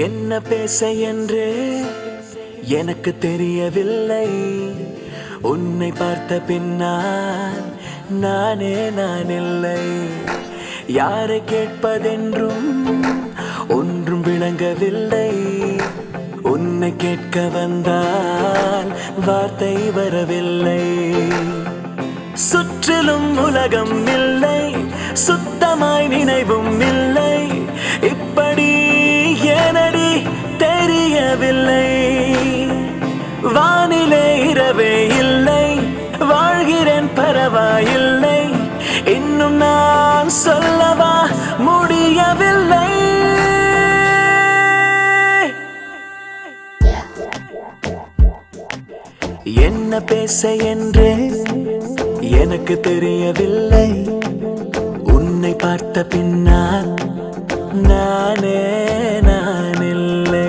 என்ன பேச என்றே எனக்கு தெரியவில்லை. உன்னை பார்த்த பின்னால் நானே நான் இல்லை. யாரை கேட்பதென்றும் ஒன்றும் விளங்கவில்லை. உன்னை கேட்க வந்தால் வார்த்தை வரவில்லை. சுற்றிலும் உலகம் இல்லை, சுத்தமாய் நினைவும் இல்லை. இப்படி ஏனடி தெரியவில்லை. வானிலே இரவே இல்லை, வாழ்கிறேன் பரவாயில்லை. இன்னும் நான் சொல்லவா முடியவில்லை. என்ன பேச என்றே எனக்கு தெரியவில்லை. உன்னை பார்த்த பின்னால் நானே நான் இல்லை.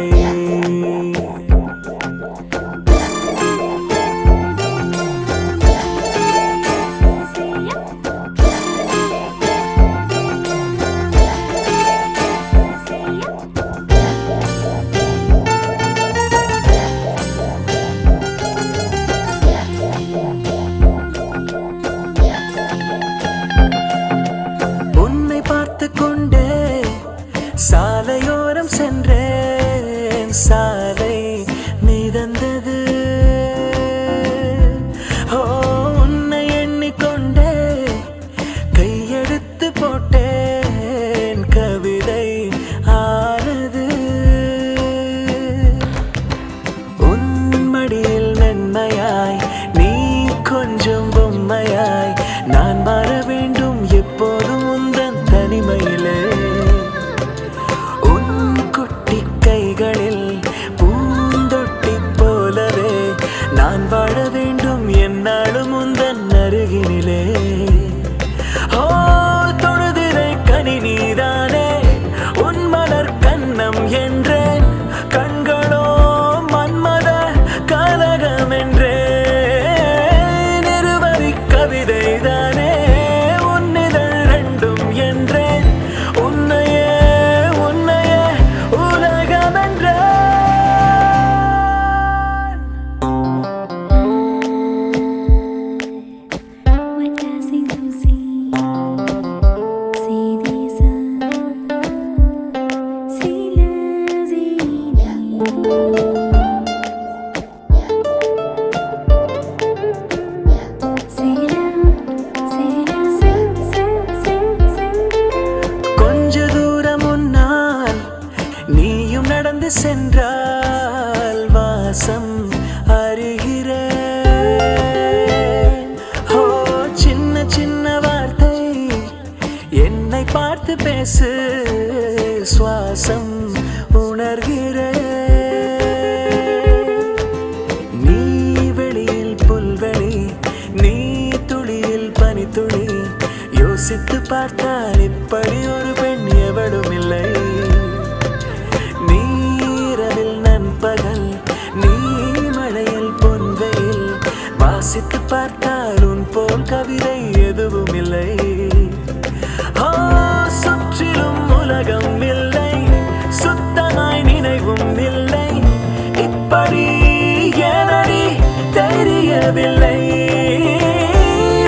சாலையோரம் சென்றேன், சாலை மிதந்தது. உன்னை எண்ணிக்கொண்டே கையெடுத்து போட்டேன், கவிதை ஆனது. உன் மடியில் மென்மையாய், நீ கொஞ்சம் பொம்மையாய். நான் மாற வேண்டும் எப்போதும் உந்தன் தனிமையிலே. பூந்தொட்டி போலவே நான் வாழ வேண்டும் என்னாலும் உந்தன் அருகினிலே. தொழுதிரை கனி நீதானே, உன் மலர் கன்னம் என்றேன். கண்களோ மன்மத கலகம் என்றேன். இருவரி கவிதை தானே, உன்னிதழ் ரெண்டும் என்றேன். உன்னையே நடந்து சென்றால் வாசம் அறிகிறேன். சின்ன சின்ன வார்த்தை என்னை பார்த்து பேசு, சுவாசம் உணர்கிறேன். நீ வெளியில் புல்வெளி, நீ துளியில் பனித்துளி. யோசித்து பார்த்தால் இப்படி ஒரு பெண் எவளும் இல்லை. நீ மழையில் பொன்வெயில், வாசித்து பார்த்தால் உன் போல் கவிதை எதுவும் இல்லை. சுற்றிலும் உலகம் இல்லை, சுத்தமாய் நினைவும் இல்லை. இப்படி ஏனடி தெரியவில்லை.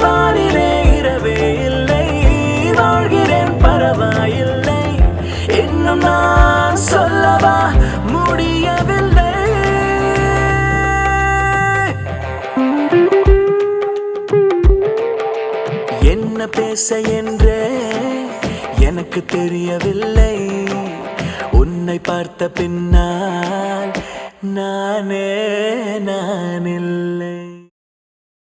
வானிலே இரவே இல்லை, வாழ்கிறேன் பரவாயில்லை. இன்னும் நான் சொல்லவா முடியவில்லை. என்ன பேச என்றே எனக்கு தெரியவில்லை. உன்னை பார்த்த பின்னால் நானே நான் இல்லை.